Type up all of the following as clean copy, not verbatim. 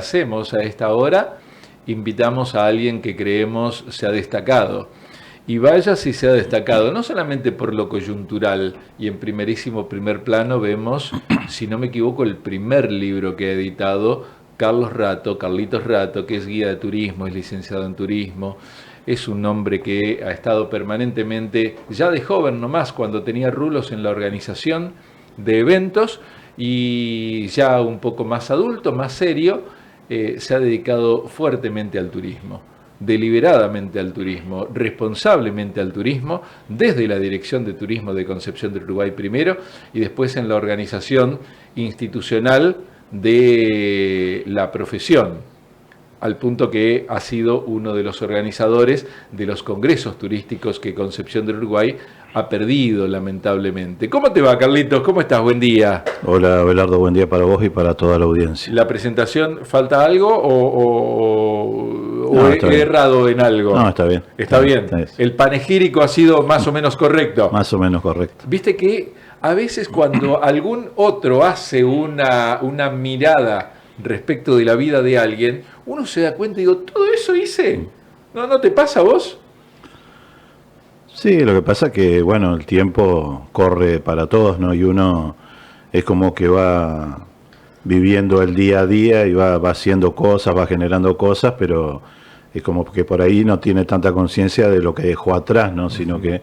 hacemos a esta hora, invitamos a alguien que creemos se ha destacado. Y vaya si se ha destacado, no solamente por lo coyuntural, y en primerísimo primer plano vemos, si no me equivoco, el primer libro que ha editado Carlitos Rato, que es guía de turismo, es licenciado en turismo, es un hombre que ha estado permanentemente, ya de joven nomás, cuando tenía rulos en la organización de eventos, y ya un poco más adulto, más serio, se ha dedicado fuertemente al turismo, deliberadamente al turismo, responsablemente al turismo, desde la Dirección de Turismo de Concepción del Uruguay primero, y después en la organización institucional de la profesión, al punto que ha sido uno de los organizadores de los congresos turísticos que Concepción del Uruguay ha perdido, lamentablemente. ¿Cómo te va, Carlitos? ¿Cómo estás? Buen día. Hola, Abelardo, buen día para vos y para toda la audiencia. ¿La presentación falta algo o No, he errado en algo? No, está bien. Está bien. El panegírico ha sido más o menos correcto. Más o menos correcto. Viste que a veces cuando algún otro hace una mirada respecto de la vida de alguien, uno se da cuenta y digo, ¿todo eso hice? ¿No te pasa a vos? Sí, lo que pasa que, bueno, el tiempo corre para todos, ¿no? Y uno es como que va viviendo el día a día y va haciendo cosas, va generando cosas, pero es como que por ahí no tiene tanta conciencia de lo que dejó atrás, ¿no? Sino que,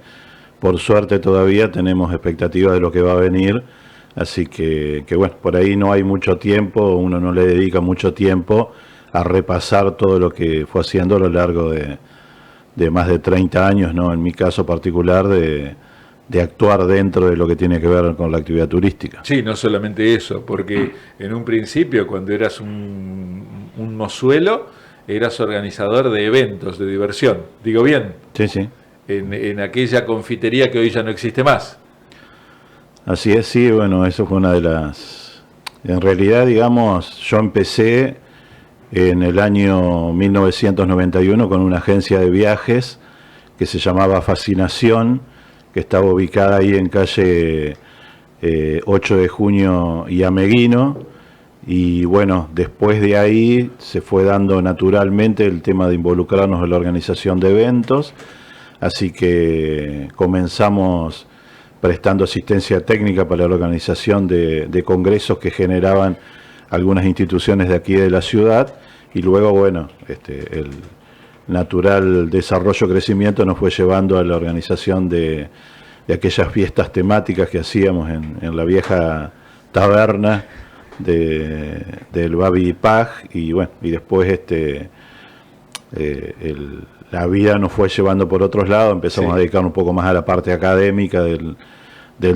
por suerte, todavía tenemos expectativa de lo que va a venir. Así que bueno, por ahí no hay mucho tiempo, uno no le dedica mucho tiempo a repasar todo lo que fue haciendo a lo largo de más de 30 años, ¿no? En mi caso particular, de actuar dentro de lo que tiene que ver con la actividad turística. Sí, no solamente eso, porque en un principio, cuando eras un mozuelo, eras organizador de eventos de diversión. ¿Digo bien? Sí, sí. En aquella confitería que hoy ya no existe más. Así es, sí, bueno, eso fue una de las... En realidad, digamos, yo empecé en el año 1991 con una agencia de viajes que se llamaba Fascinación, que estaba ubicada ahí en calle 8 de Junio y Ameguino, y bueno, después de ahí se fue dando naturalmente el tema de involucrarnos en la organización de eventos, así que comenzamos prestando asistencia técnica para la organización de congresos que generaban algunas instituciones de aquí de la ciudad, y luego, bueno, el natural desarrollo, crecimiento nos fue llevando a la organización de aquellas fiestas temáticas que hacíamos en la vieja taberna del Babi Paj, y bueno, y después la vida nos fue llevando por otros lados, empezamos a dedicar un poco más a la parte académica del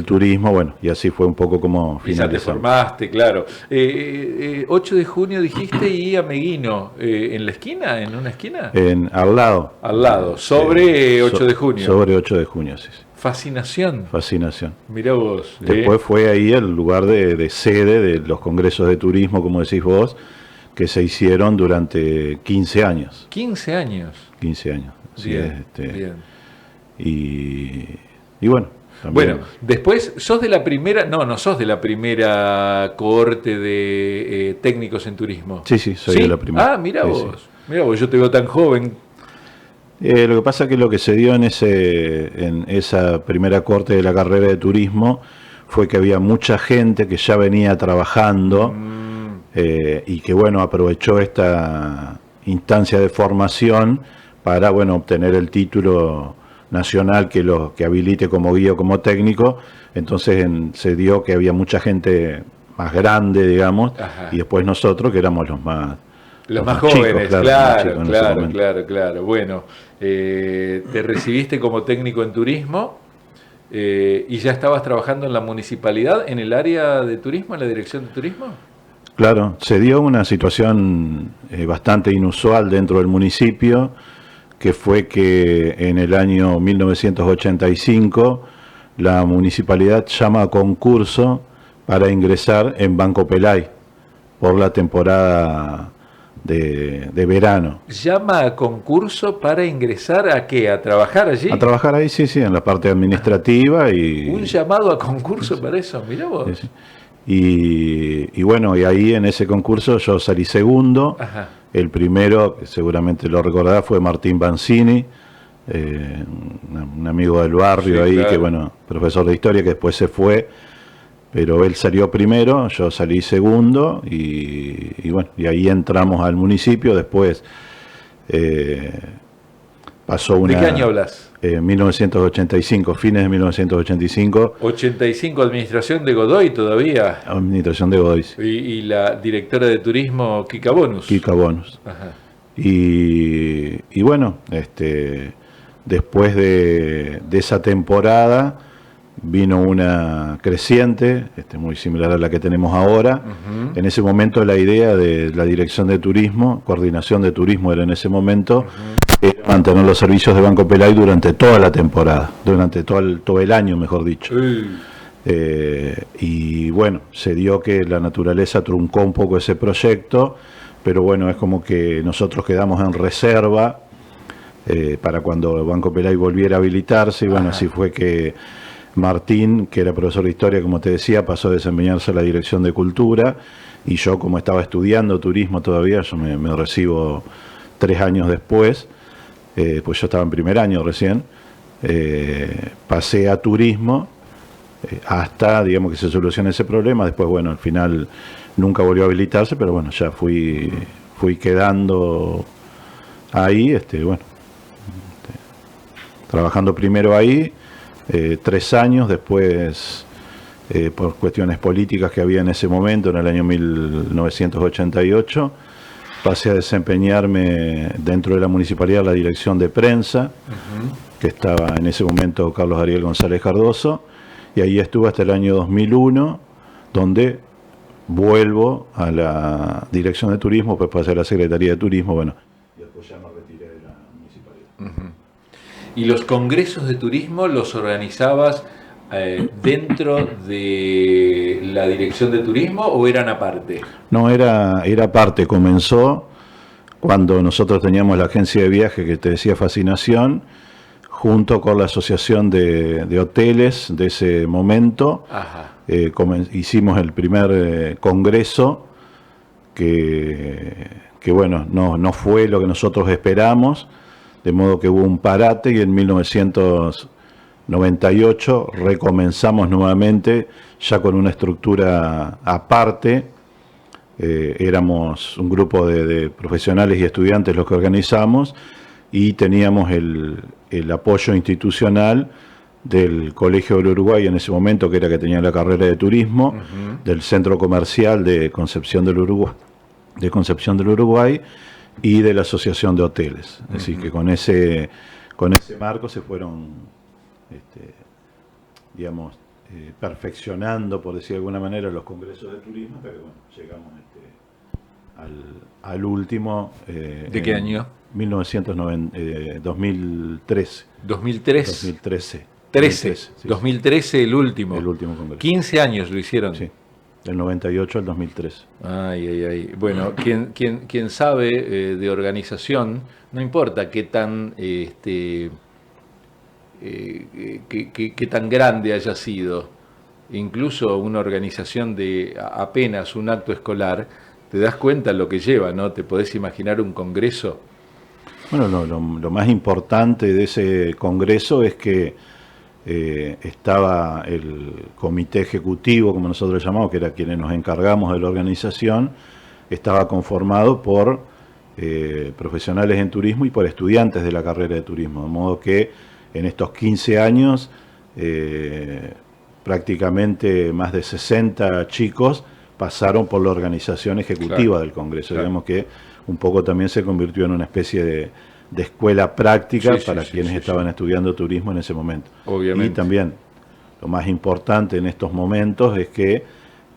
turismo, bueno, y así fue un poco como finalizamos. Ya te formaste, claro. 8 de junio dijiste y Ameguino, ¿en la esquina? ¿En una esquina? Al lado. Al lado, sobre 8 de junio. Sobre 8 de junio, sí. Fascinación. Fascinación. Mirá vos. Después fue ahí el lugar de sede de los congresos de turismo, como decís vos, que se hicieron durante 15 años. 15 años. 15 años. Bien, bien. Y bueno. También. Bueno, después, ¿sos de la primera? No sos de la primera cohorte de técnicos en turismo. Sí, soy de la primera. Ah, mira vos. Mira vos, yo te veo tan joven. Lo que pasa es que lo que se dio en esa primera cohorte de la carrera de turismo fue que había mucha gente que ya venía trabajando y que, bueno, aprovechó esta instancia de formación para, bueno, obtener el título nacional que habilite como guía o como técnico. Entonces se dio que había mucha gente más grande, digamos. Ajá. Y después nosotros, que éramos los más jóvenes, chicos, claro. Bueno, te recibiste como técnico en turismo y ya estabas trabajando en la municipalidad, en el área de turismo, en la dirección de turismo. Claro, se dio una situación bastante inusual dentro del municipio, que fue que en el año 1985 la municipalidad llama a concurso para ingresar en Banco Pelay por la temporada de verano. ¿Llama a concurso para ingresar a qué? ¿A trabajar allí? A trabajar ahí, sí, en la parte administrativa. Y un llamado a concurso para eso, mirá vos. Sí. Y bueno, y ahí en ese concurso yo salí segundo. Ajá. El primero, que seguramente lo recordará, fue Martín Banzini, un amigo del barrio, Sí, ahí, claro. que bueno, profesor de historia, que después se fue, pero él salió primero, yo salí segundo, y bueno, y ahí entramos al municipio. Después pasó ¿De qué año hablas? 1985, fines de 1985, 85, administración de Godoy todavía. administración de Godoy, Y la directora de turismo, Kika Bonus. Kika Bonus. Ajá. Y bueno, después de esa temporada vino una creciente, muy similar a la que tenemos ahora. Ujú. En ese momento la idea de la dirección de turismo, coordinación de turismo era en ese momento, era mantener los servicios de Banco Pelay durante toda la temporada, durante todo el año, mejor dicho. Y bueno, se dio que la naturaleza truncó un poco ese proyecto, pero bueno, es como que nosotros quedamos en reserva para cuando el Banco Pelay volviera a habilitarse. Y bueno, Ajá. así fue que Martín, que era profesor de historia, como te decía, pasó a desempeñarse en la dirección de cultura, y yo, como estaba estudiando turismo todavía, yo me recibo 3 años después, pues yo estaba en primer año recién, pasé a turismo hasta, digamos, que se solucione ese problema. Después, bueno, al final nunca volvió a habilitarse, pero bueno, ya fui quedando ahí, bueno, trabajando primero ahí, 3 años, después por cuestiones políticas que había en ese momento, en el año 1988, pasé a desempeñarme dentro de la municipalidad en la dirección de prensa, que estaba en ese momento Carlos Ariel González Cardoso, y ahí estuve hasta el año 2001, donde vuelvo a la dirección de turismo, pues pasé a la Secretaría de Turismo, bueno, y después ya me retiré de la municipalidad. ¿Y los congresos de turismo los organizabas dentro de la dirección de turismo o eran aparte? No, era parte, comenzó cuando nosotros teníamos la agencia de viaje que te decía Fascinación, junto con la asociación de hoteles de ese momento. Ajá. Hicimos el primer congreso que bueno, no fue lo que nosotros esperamos, de modo que hubo un parate, y en 1998 recomenzamos nuevamente, ya con una estructura aparte. Éramos un grupo de profesionales y estudiantes los que organizamos, y teníamos el apoyo institucional del Colegio del Uruguay en ese momento, que era que tenía la carrera de turismo, del Centro Comercial de Concepción del Uruguay, y de la Asociación de Hoteles. Es decir, que con ese marco se fueron, digamos, perfeccionando, por decir de alguna manera, los congresos de turismo, pero bueno, llegamos al último. ¿De qué año? 2013. 2003. 2013. 13. Sí, 2013 el último. el último congreso. 15 años lo hicieron. Sí, del 98 al 2013. Ay, ay, ay. Bueno, quien sabe de organización, no importa qué tan qué tan grande haya sido, incluso una organización de apenas un acto escolar, te das cuenta lo que lleva, ¿no? Te podés imaginar un congreso. Bueno, lo más importante de ese congreso es que estaba el comité ejecutivo, como nosotros lo llamamos, que era quienes nos encargamos de la organización, estaba conformado por profesionales en turismo y por estudiantes de la carrera de turismo, de modo que en estos 15 años prácticamente más de 60 chicos pasaron por la organización ejecutiva, claro, del Congreso. Claro. Digamos que un poco también se convirtió en una especie de escuela práctica, sí, para quienes estaban estudiando turismo en ese momento. Obviamente. Y también lo más importante en estos momentos es que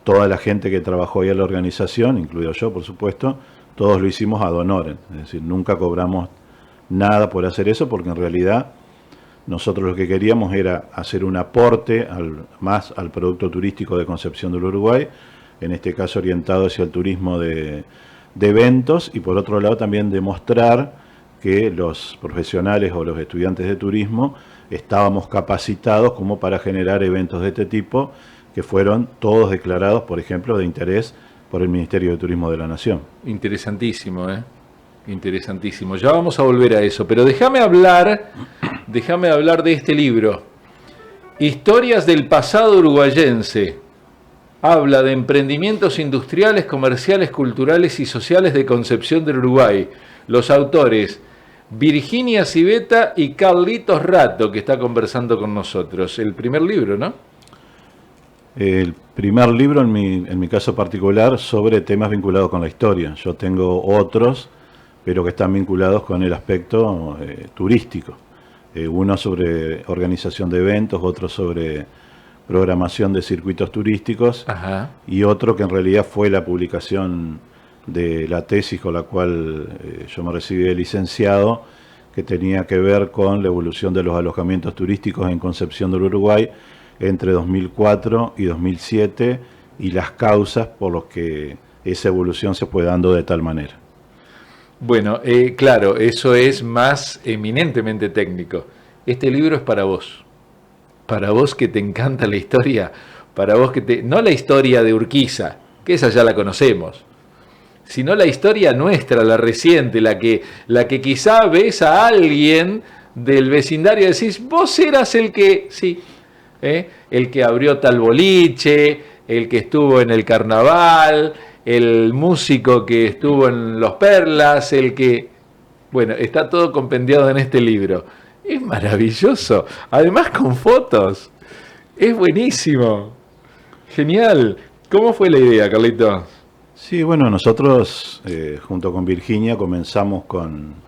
toda la gente que trabajó ahí en la organización, incluido yo por supuesto, todos lo hicimos ad honorem, es decir, nunca cobramos nada por hacer eso, porque en realidad nosotros lo que queríamos era hacer un aporte más al producto turístico de Concepción del Uruguay, en este caso orientado hacia el turismo de eventos, y por otro lado también demostrar que los profesionales o los estudiantes de turismo estábamos capacitados como para generar eventos de este tipo, que fueron todos declarados, por ejemplo, de interés por el Ministerio de Turismo de la Nación. Interesantísimo, ¿eh? Interesantísimo. Ya vamos a volver a eso, pero déjame hablar de este libro. Historias del pasado uruguayense. Habla de emprendimientos industriales, comerciales, culturales y sociales de Concepción del Uruguay. Los autores Virginia Civeta y Carlitos Rato, que está conversando con nosotros. El primer libro, ¿no? El primer libro, en mi caso particular, sobre temas vinculados con la historia. Yo tengo otros, pero que están vinculados con el aspecto turístico. Uno sobre organización de eventos, otro sobre programación de circuitos turísticos. Ajá. Y otro que en realidad fue la publicación de la tesis con la cual yo me recibí de licenciado, que tenía que ver con la evolución de los alojamientos turísticos en Concepción del Uruguay entre 2004 y 2007 y las causas por las que esa evolución se fue dando de tal manera. Bueno, claro, eso es más eminentemente técnico. Este libro es para vos que te encanta la historia, para vos que no la historia de Urquiza, que esa ya la conocemos, sino la historia nuestra, la reciente, la que quizá ves a alguien del vecindario y decís, vos eras el que, sí, el que abrió tal boliche, el que estuvo en el carnaval, el músico que estuvo en Los Perlas, el que... Bueno, está todo compendiado en este libro. Es maravilloso, además con fotos. Es buenísimo. Genial. ¿Cómo fue la idea, Carlito? Sí, bueno, nosotros junto con Virginia comenzamos con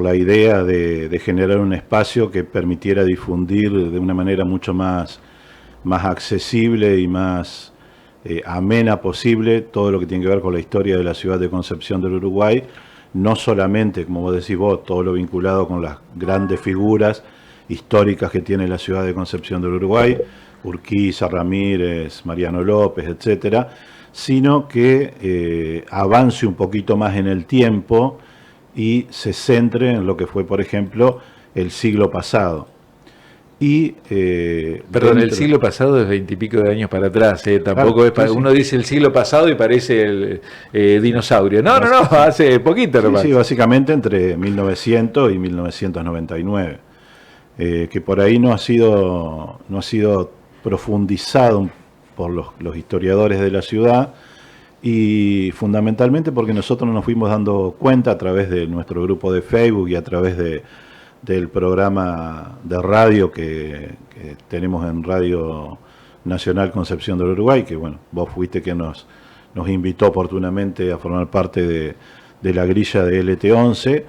la idea de generar un espacio que permitiera difundir de una manera mucho más accesible y más amena posible todo lo que tiene que ver con la historia de la ciudad de Concepción del Uruguay, no solamente, como vos decís vos, todo lo vinculado con las grandes figuras históricas que tiene la ciudad de Concepción del Uruguay, Urquiza, Ramírez, Mariano López, etcétera, sino que avance un poquito más en el tiempo y se centre en lo que fue, por ejemplo, el siglo pasado. Y, perdón, el siglo pasado es 20 y pico de años para atrás, tampoco es para, uno dice el siglo pasado y parece el dinosaurio. No, hace poquito nomás. Sí, básicamente entre 1900 y 1999, que por ahí no ha sido profundizado por los historiadores de la ciudad, y fundamentalmente porque nosotros nos fuimos dando cuenta a través de nuestro grupo de Facebook y a través del programa de radio que tenemos en Radio Nacional Concepción del Uruguay, que bueno, vos fuiste quien nos invitó oportunamente a formar parte de la grilla de LT11,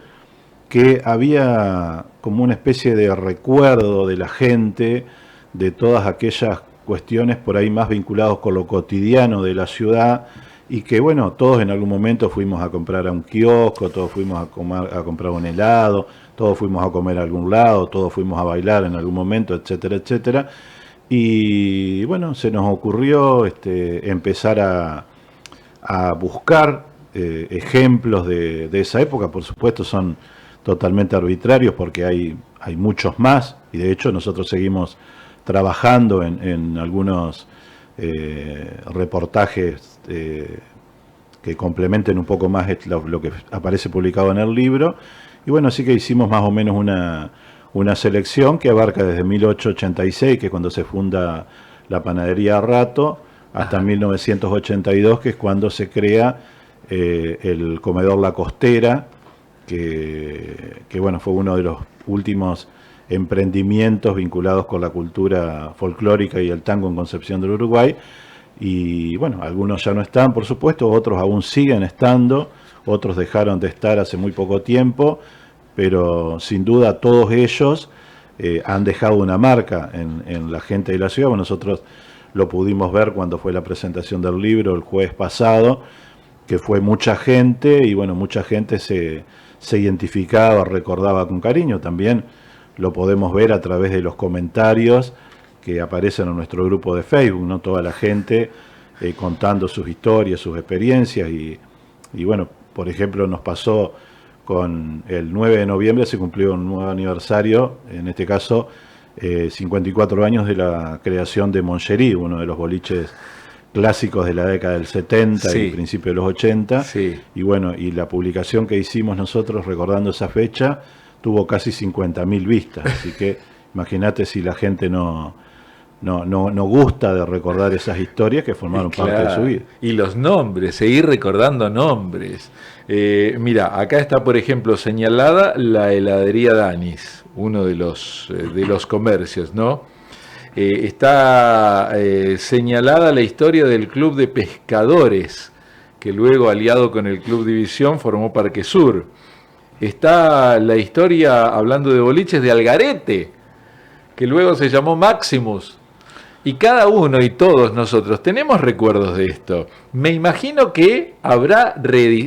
que había como una especie de recuerdo de la gente de todas aquellas cuestiones por ahí más vinculados con lo cotidiano de la ciudad, y que bueno, todos en algún momento fuimos a comprar a un kiosco, todos fuimos a comprar un helado, todos fuimos a comer a algún lado, todos fuimos a bailar en algún momento, etcétera, etcétera. Y bueno, se nos ocurrió empezar a buscar ejemplos de esa época. Por supuesto son totalmente arbitrarios porque hay muchos más, y de hecho nosotros seguimos trabajando en algunos reportajes que complementen un poco más lo que aparece publicado en el libro. Y bueno, así que hicimos más o menos una selección que abarca desde 1886, que es cuando se funda la panadería Rato, hasta 1982, que es cuando se crea el comedor La Costera, que bueno, fue uno de los últimos emprendimientos vinculados con la cultura folclórica y el tango en Concepción del Uruguay. Y bueno, algunos ya no están, por supuesto, otros aún siguen estando, otros dejaron de estar hace muy poco tiempo, pero sin duda todos ellos han dejado una marca en la gente de la ciudad. Bueno, nosotros lo pudimos ver cuando fue la presentación del libro el jueves pasado, que fue mucha gente, y bueno, mucha gente se identificaba, recordaba con cariño. También lo podemos ver a través de los comentarios que aparecen en nuestro grupo de Facebook, ¿no? Toda la gente contando sus historias, sus experiencias, y bueno, por ejemplo, nos pasó con el 9 de noviembre, se cumplió un nuevo aniversario, en este caso 54 años de la creación de Moncherí, uno de los boliches clásicos de la década del 70 Sí. y principio de los 80. Sí. Y bueno, y la publicación que hicimos nosotros recordando esa fecha tuvo casi 50.000 vistas. Así que imagínate si la gente no gusta de recordar esas historias que formaron parte de su vida. Y los nombres, seguir recordando nombres. Mira, acá está, por ejemplo, señalada la heladería Danis, uno de los comercios, ¿no? Está señalada la historia del Club de Pescadores, que luego, aliado con el Club División, formó Parque Sur. Está la historia, hablando de boliches, de Algarete, que luego se llamó Maximus. Y cada uno y todos nosotros tenemos recuerdos de esto. Me imagino que habrá...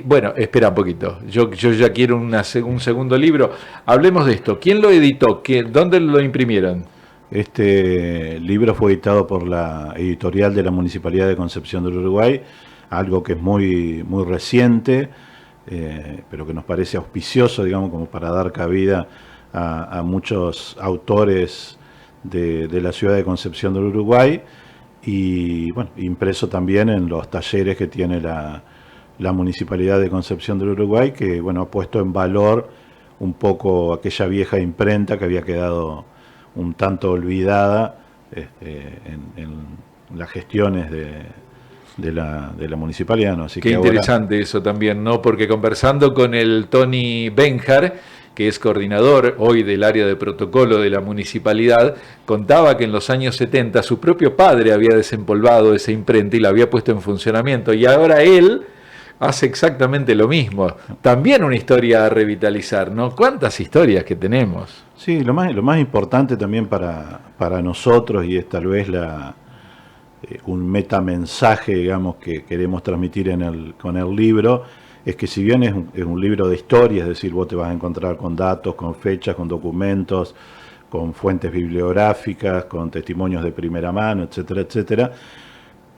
Bueno, espera un poquito. Yo ya quiero un segundo libro. Hablemos de esto. ¿Quién lo editó? ¿Dónde lo imprimieron? Este libro fue editado por la editorial de la Municipalidad de Concepción del Uruguay, algo que es muy, muy reciente, pero que nos parece auspicioso, digamos, como para dar cabida a muchos autores de la ciudad de Concepción del Uruguay, y bueno, impreso también en los talleres que tiene la Municipalidad de Concepción del Uruguay, que bueno, ha puesto en valor un poco aquella vieja imprenta que había quedado un tanto olvidada en las gestiones de la municipalidad, ¿no? Así Qué que interesante eso también, ¿no? Porque conversando con el Tony Benjar, que es coordinador hoy del área de protocolo de la municipalidad, contaba que en los años 70 su propio padre había desempolvado esa imprenta y la había puesto en funcionamiento, y ahora él hace exactamente lo mismo. También una historia a revitalizar, ¿no? ¿Cuántas historias que tenemos? Sí, lo más importante también para nosotros, y es tal vez un metamensaje, digamos, que queremos transmitir con el libro, es que si bien es un libro de historia, es decir, vos te vas a encontrar con datos, con fechas, con documentos, con fuentes bibliográficas, con testimonios de primera mano, etcétera, etcétera.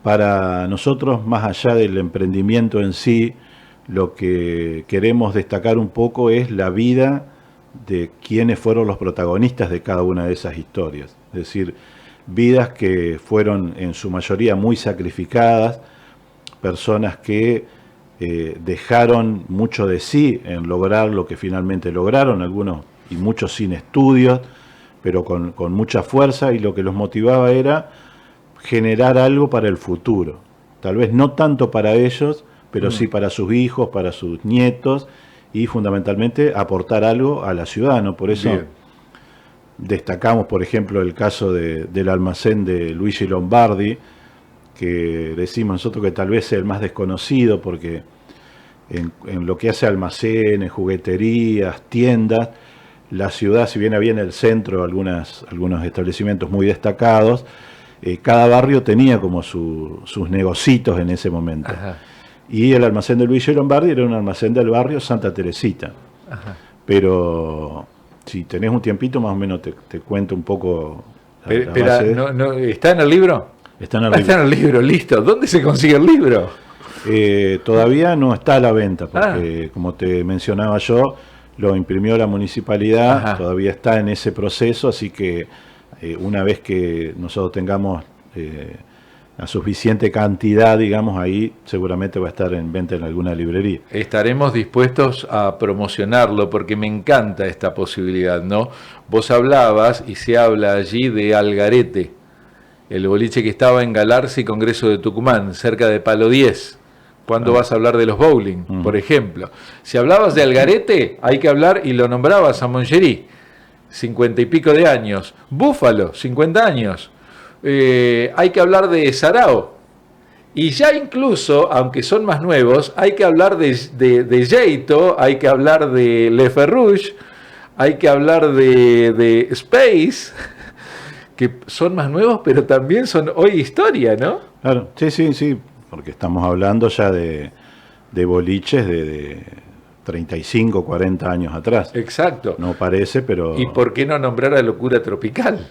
Para nosotros, más allá del emprendimiento en sí, lo que queremos destacar un poco es la vida de quienes fueron los protagonistas de cada una de esas historias. Es decir, vidas que fueron en su mayoría muy sacrificadas, personas que dejaron mucho de sí en lograr lo que finalmente lograron, algunos y muchos sin estudios, pero con mucha fuerza, y lo que los motivaba era generar algo para el futuro. Tal vez no tanto para ellos, pero sí para sus hijos, para sus nietos, y fundamentalmente aportar algo a la ciudad, ¿no? Por eso destacamos, por ejemplo, el caso del almacén de Luigi Lombardi, que decimos nosotros que tal vez es el más desconocido, porque en lo que hace almacenes, jugueterías, tiendas, la ciudad, si bien había en el centro algunos establecimientos muy destacados, cada barrio tenía como sus negocitos en ese momento. Ajá. Y el almacén de Luigi Lombardi era un almacén del barrio Santa Teresita. Ajá. Pero si tenés un tiempito, más o menos te cuento un poco. ¿Está en el libro? Está en el libro. Está en el libro, listo. ¿Dónde se consigue el libro? Todavía no está a la venta, porque como te mencionaba yo, lo imprimió la municipalidad. Ajá. Todavía está en ese proceso, así que una vez que nosotros tengamos la suficiente cantidad, digamos, ahí seguramente va a estar en venta en alguna librería. Estaremos dispuestos a promocionarlo porque me encanta esta posibilidad, ¿no? Vos hablabas, y se habla allí, de Algarete, el boliche que estaba en Galarza y Congreso de Tucumán, cerca de Palo 10. ¿Cuándo vas a hablar de los bowling, por ejemplo? Si hablabas de Algarete, hay que hablar, y lo nombrabas a Moncherí, 50 y pico de años. Búfalo, 50 años. Hay que hablar de Sarao. Y ya incluso, aunque son más nuevos, hay que hablar de Yeito, hay que hablar de Le Ferrouche, hay que hablar de Space, que son más nuevos, pero también son hoy historia, ¿no? Claro, sí, porque estamos hablando ya de boliches de 35, 40 años atrás. Exacto. No parece, pero... ¿Y por qué no nombrar a Locura Tropical?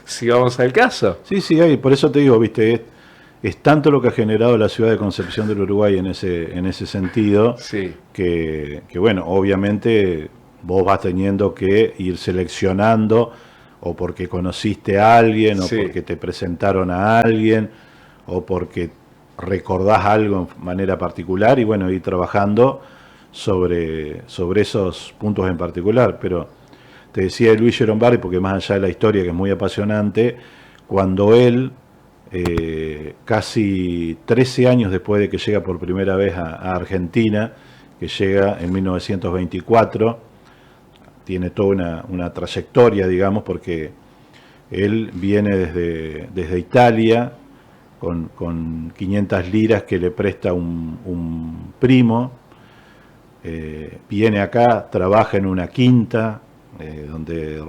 Si vamos al caso. Sí, por eso te digo, viste, es tanto lo que ha generado la ciudad de Concepción del Uruguay en ese sentido, sí, que bueno, obviamente vos vas teniendo que ir seleccionando o porque conociste a alguien, o Sí. porque te presentaron a alguien, o porque recordás algo de manera particular, y bueno, ir trabajando sobre esos puntos en particular. Pero te decía de Luigi Lombardi, porque más allá de la historia, que es muy apasionante, cuando él, casi 13 años después de que llega por primera vez a Argentina, que llega en 1924, tiene toda una trayectoria, digamos, porque él viene desde Italia con 500 liras que le presta un primo, viene acá, trabaja en una quinta, donde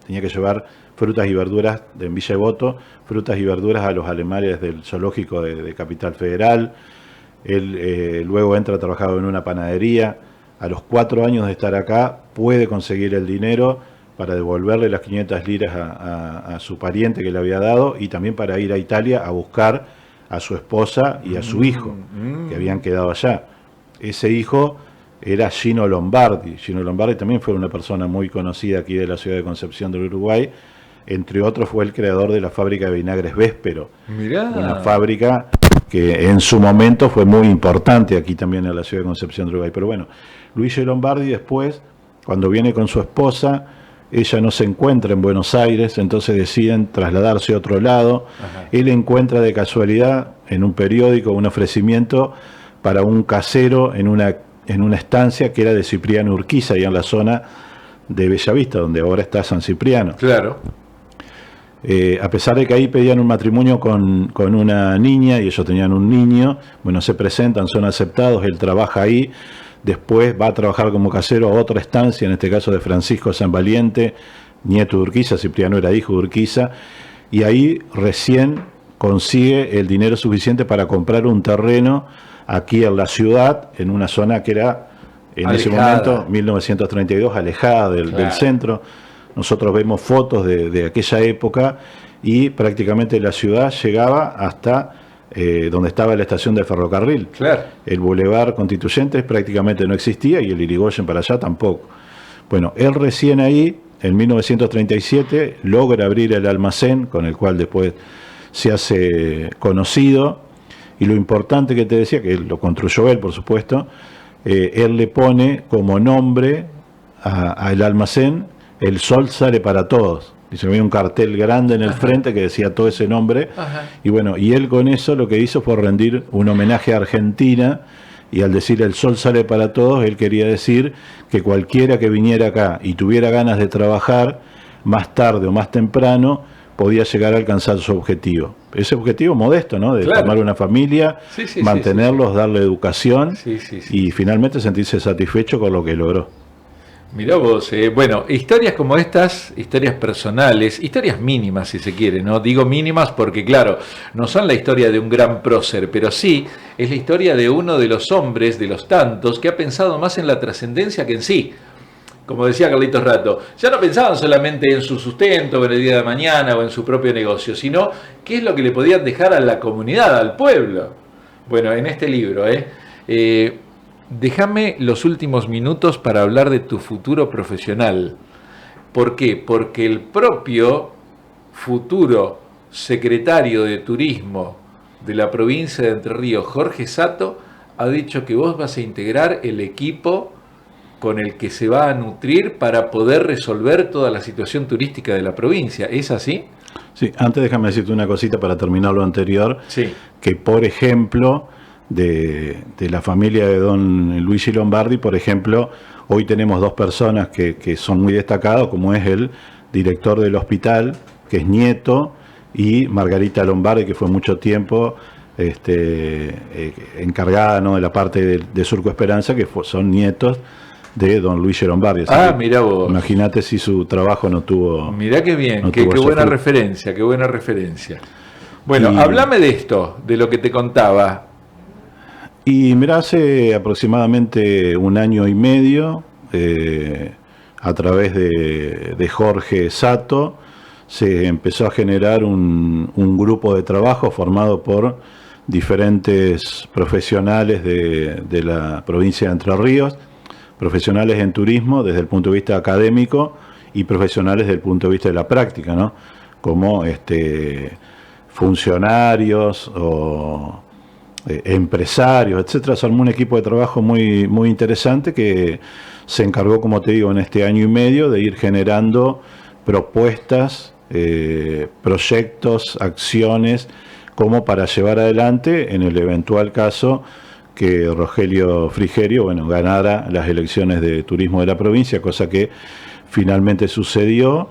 tenía que llevar frutas y verduras en Villa Devoto, frutas y verduras a los animales del zoológico de Capital Federal. Él luego entra a trabajar en una panadería. A los 4 años de estar acá puede conseguir el dinero para devolverle las 500 liras a su pariente que le había dado, y también para ir a Italia a buscar a su esposa y a su hijo, que habían quedado allá. Ese hijo era Gino Lombardi. Gino Lombardi también fue una persona muy conocida aquí de la ciudad de Concepción del Uruguay. Entre otros, fue el creador de la fábrica de vinagres Véspero. Mirá. Una fábrica que en su momento fue muy importante aquí también en la ciudad de Concepción del Uruguay. Pero bueno, Luigi Lombardi después, cuando viene con su esposa, ella no se encuentra en Buenos Aires, entonces deciden trasladarse a otro lado. Ajá. Él encuentra de casualidad en un periódico un ofrecimiento para un casero en una estancia que era de Cipriano Urquiza, allá en la zona de Bellavista, donde ahora está San Cipriano. Claro. A pesar de que ahí pedían un matrimonio con una niña, y ellos tenían un niño, bueno, se presentan, son aceptados, él trabaja ahí, después va a trabajar como casero a otra estancia, en este caso de Francisco San Valiente, nieto de Urquiza, Cipriano era hijo de Urquiza, y ahí recién consigue el dinero suficiente para comprar un terreno aquí en la ciudad, en una zona que era, en ese momento, 1932, alejada del centro. Nosotros vemos fotos de aquella época, y prácticamente la ciudad llegaba hasta donde estaba la estación del ferrocarril. Claro. El Boulevard Constituyentes prácticamente no existía, y el Irigoyen para allá tampoco. Bueno, él recién ahí, en 1937, logra abrir el almacén, con el cual después se hace conocido, y lo importante que te decía, que lo construyó él, por supuesto, él le pone como nombre al almacén El Sol Sale para Todos. Dice, había un cartel grande en el frente que decía todo ese nombre. Ajá. Y bueno, y él con eso lo que hizo fue rendir un homenaje a Argentina, y al decir El Sol Sale para Todos, él quería decir que cualquiera que viniera acá y tuviera ganas de trabajar, más tarde o más temprano, podía llegar a alcanzar su objetivo. Ese objetivo modesto, ¿no? De formar una familia, mantenerlos, darle educación, y finalmente sentirse satisfecho con lo que logró. Mirá vos, bueno, historias como estas, historias personales, historias mínimas si se quiere, ¿no? Digo mínimas porque, claro, no son la historia de un gran prócer, pero sí es la historia de uno de los hombres, de los tantos, que ha pensado más en la trascendencia que en sí. Como decía Carlitos Rato, ya no pensaban solamente en su sustento, o en el día de mañana, o en su propio negocio, sino qué es lo que le podían dejar a la comunidad, al pueblo. Bueno, en este libro, déjame los últimos minutos para hablar de tu futuro profesional. ¿Por qué? Porque el propio futuro secretario de Turismo de la provincia de Entre Ríos, Jorge Sato, ha dicho que vos vas a integrar el equipo con el que se va a nutrir para poder resolver toda la situación turística de la provincia. ¿Es así? Sí, antes déjame decirte una cosita para terminar lo anterior. Sí. Que, por ejemplo, de la familia de don Luigi Lombardi, por ejemplo, hoy tenemos 2 personas que son muy destacadas, como es el director del hospital, que es nieto, y Margarita Lombardi, que fue mucho tiempo encargada, ¿no?, de la parte de Surco Esperanza, que son nietos de don Luigi Lombardi. Ah, mirá vos. Imagínate si su trabajo no tuvo... Mirá qué bien, qué buena referencia, qué buena referencia. Bueno, háblame de esto, de lo que te contaba. Y mirá, hace aproximadamente 1 año y medio, a través de Jorge Sato, se empezó a generar un grupo de trabajo formado por diferentes profesionales de la provincia de Entre Ríos, profesionales en turismo desde el punto de vista académico y profesionales desde el punto de vista de la práctica, ¿no? Como funcionarios o empresarios, etcétera. Son un equipo de trabajo muy, muy interesante que se encargó, como te digo, en este año y medio de ir generando propuestas, proyectos, acciones, como para llevar adelante en el eventual caso que Rogelio Frigerio, bueno, ganara las elecciones de turismo de la provincia, cosa que finalmente sucedió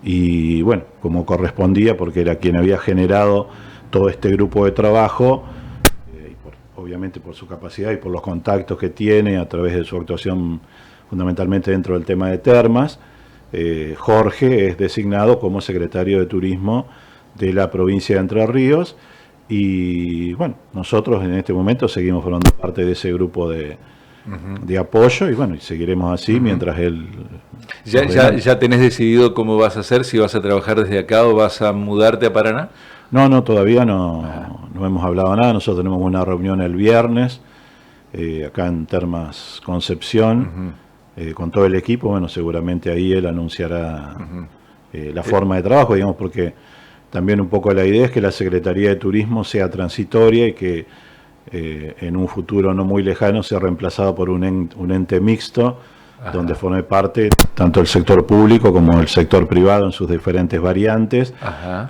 y bueno, como correspondía, porque era quien había generado todo este grupo de trabajo, obviamente por su capacidad y por los contactos que tiene a través de su actuación fundamentalmente dentro del tema de termas. Jorge es designado como secretario de Turismo de la provincia de Entre Ríos y bueno, nosotros en este momento seguimos formando parte de ese grupo de apoyo y bueno, y seguiremos así mientras él... ¿Ya tenés decidido cómo vas a hacer? ¿Si vas a trabajar desde acá o vas a mudarte a Paraná? No, todavía no hemos hablado nada. Nosotros tenemos una reunión el viernes acá en Termas Concepción con todo el equipo. Bueno, seguramente ahí él anunciará la forma de trabajo, digamos, porque también un poco la idea es que la Secretaría de Turismo sea transitoria y que en un futuro no muy lejano sea reemplazado por un ente mixto, donde forme parte tanto el sector público como el sector privado en sus diferentes variantes.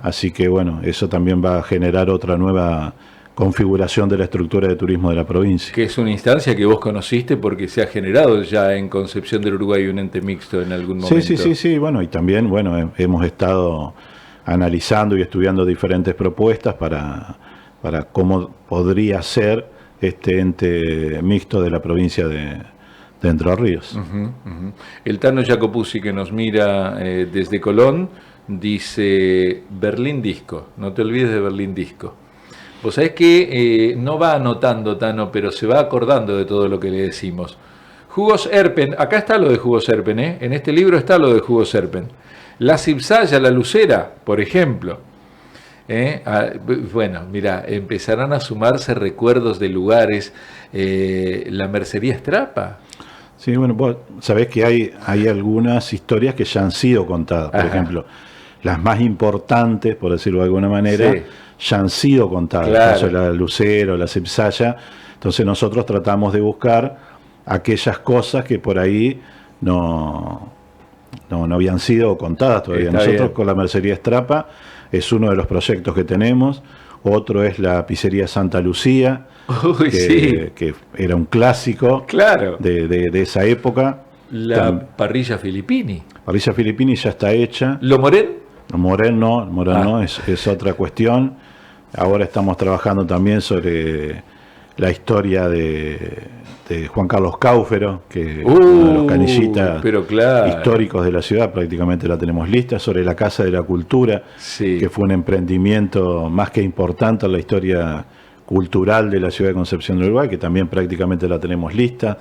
Así que bueno, eso también va a generar otra nueva configuración de la estructura de turismo de la provincia. Que es una instancia que vos conociste porque se ha generado ya en Concepción del Uruguay un ente mixto en algún momento. Sí, bueno, y también bueno, hemos estado analizando y estudiando diferentes propuestas para cómo podría ser este ente mixto de la provincia de Entre Ríos. El Tano Jacopuzzi, que nos mira desde Colón, dice Berlín Disco, no te olvides de Berlín Disco. Vos sabés que no va anotando, Tano, pero se va acordando de todo lo que le decimos. Jugos Erpen, acá está lo de Jugos Erpen, en este libro está lo de Jugos Erpen. La Cipsaya, la Lucera, por ejemplo. Bueno, mira, empezarán a sumarse recuerdos de lugares. La Mercería Estrapa. Sí, bueno, vos sabés que hay algunas historias que ya han sido contadas. Por ejemplo, las más importantes, por decirlo de alguna manera, ya han sido contadas. Claro. El caso de la Lucero, la Cipsaya. Entonces nosotros tratamos de buscar aquellas cosas que por ahí no habían sido contadas todavía. Está nosotros bien. Con la Mercería Estrapa es uno de los proyectos que tenemos. Otro es la Pizzería Santa Lucía, que era un clásico de esa época. La parrilla Filippini. Parrilla Filippini ya está hecha. ¿Lo Morén? Morén no, es otra cuestión. Ahora estamos trabajando también sobre la historia de Juan Carlos Cáufero, que es uno de los canillitas históricos de la ciudad, prácticamente la tenemos lista, sobre la Casa de la Cultura, que fue un emprendimiento más que importante en la historia cultural de la ciudad de Concepción del Uruguay, que también prácticamente la tenemos lista.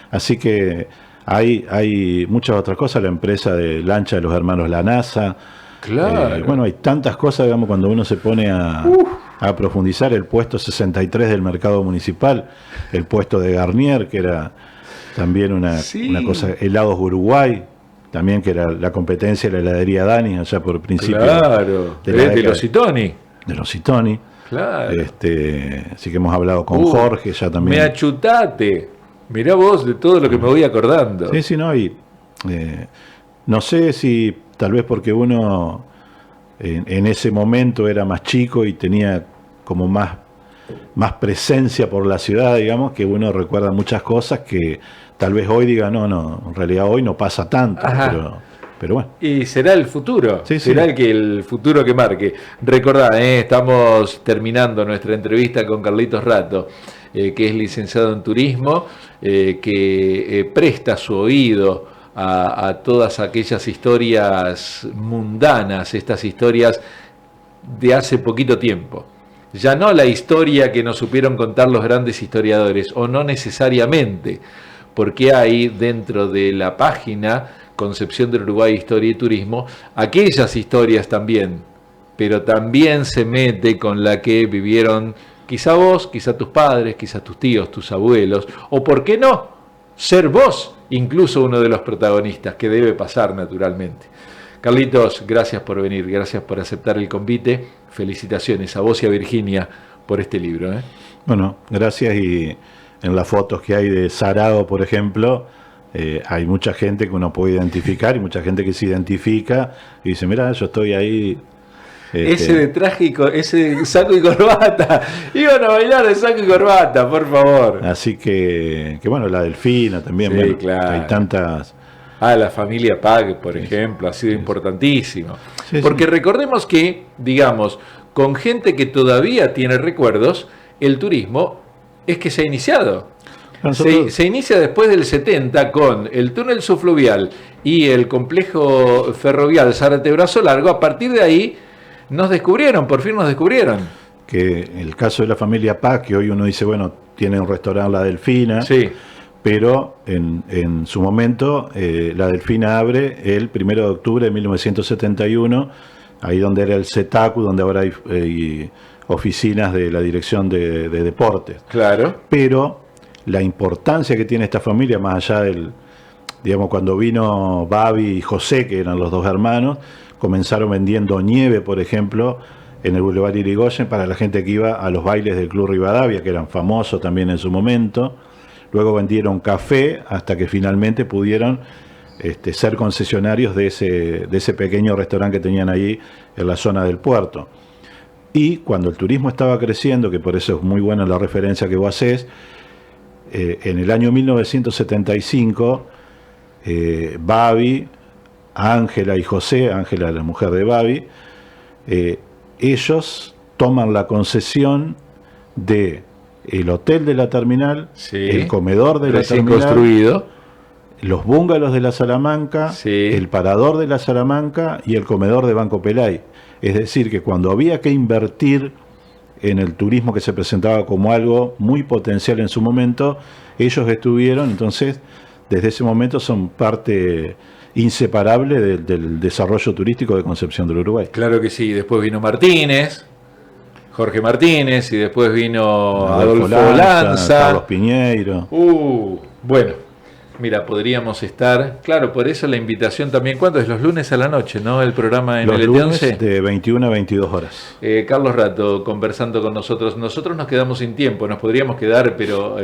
Así que hay muchas otras cosas, la empresa de lancha de los hermanos Lanasa. Bueno, hay tantas cosas, digamos, cuando uno se pone a profundizar. El puesto 63 del mercado municipal, el puesto de Garnier, que era también una cosa, Helados Uruguay, también que era la competencia de la heladería Dani, allá por principio de los Citoni. De los Citoni. Claro. Así que hemos hablado con Jorge ya también. Me achutate. Mirá vos de todo lo que me voy acordando. Sí, no, y no sé si tal vez porque uno en ese momento era más chico y tenía como más presencia por la ciudad, digamos, que uno recuerda muchas cosas que tal vez hoy diga, no, en realidad hoy no pasa tanto, pero bueno. Y será el futuro, será el futuro que marque. Recordá, estamos terminando nuestra entrevista con Carlitos Rato, que es licenciado en turismo, que presta su oído a todas aquellas historias mundanas, estas historias de hace poquito tiempo. Ya no la historia que nos supieron contar los grandes historiadores, o no necesariamente, porque hay dentro de la página Concepción del Uruguay, Historia y Turismo, aquellas historias también, pero también se mete con la que vivieron quizá vos, quizá tus padres, quizá tus tíos, tus abuelos, o por qué no, ser vos incluso uno de los protagonistas, que debe pasar naturalmente. Carlitos, gracias por venir, gracias por aceptar el convite, felicitaciones a vos y a Virginia por este libro. Bueno, gracias, y en las fotos que hay de Sarao, por ejemplo, hay mucha gente que uno puede identificar y mucha gente que se identifica y dice, mira, yo estoy ahí. Ese de trágico, ese de saco y corbata, iban a bailar de saco y corbata, por favor. Así que bueno, la Delfina también, Sí, bueno, claro. hay tantas. La familia Pag, por ejemplo, ha sido importantísimo. Sí, Porque sí. recordemos que, digamos, con gente que todavía tiene recuerdos, el turismo es que se ha iniciado. Se inicia después del 70 con el túnel subfluvial y el complejo ferrovial Zárate-Brazo Largo. A partir de ahí nos descubrieron, por fin nos descubrieron. Que el caso de la familia Paz, que hoy uno dice, bueno, tiene un restaurante La Delfina, Sí, pero en su momento La Delfina abre el 1 de octubre de 1971, ahí donde era el CETACU, donde ahora hay oficinas de la Dirección de Deportes. claro. Pero la importancia que tiene esta familia, más allá del, digamos, cuando vino Babi y José, que eran los dos hermanos, comenzaron vendiendo nieve, por ejemplo, en el Boulevard Irigoyen para la gente que iba a los bailes del Club Rivadavia, que eran famosos también en su momento. Luego vendieron café hasta que finalmente pudieron ser concesionarios de ese pequeño restaurante que tenían ahí en la zona del puerto. Y cuando el turismo estaba creciendo, que por eso es muy buena la referencia que vos hacés, en el año 1975, Babi, Ángela y José, Ángela la mujer de Babi, ellos toman la concesión de el hotel de la terminal, Sí. el comedor de la Recién terminal, construido. los búngalos de la Salamanca, Sí. el parador de la Salamanca y el comedor de Banco Pelay. Es decir, que cuando había que invertir en el turismo, que se presentaba como algo muy potencial en su momento, ellos estuvieron, entonces desde ese momento son parte inseparable del desarrollo turístico de Concepción del Uruguay. Claro que sí, después vino Martínez, Jorge Martínez, y después vino Adolfo Lanza. Carlos Piñeiro. Bueno, mira, podríamos estar, claro, por eso la invitación también, ¿cuándo es? Los lunes a la noche, ¿no? El programa en Los el lunes LT11. de 21 a 22 horas. Carlos Rato conversando con nosotros. Nosotros nos quedamos sin tiempo, nos podríamos quedar, pero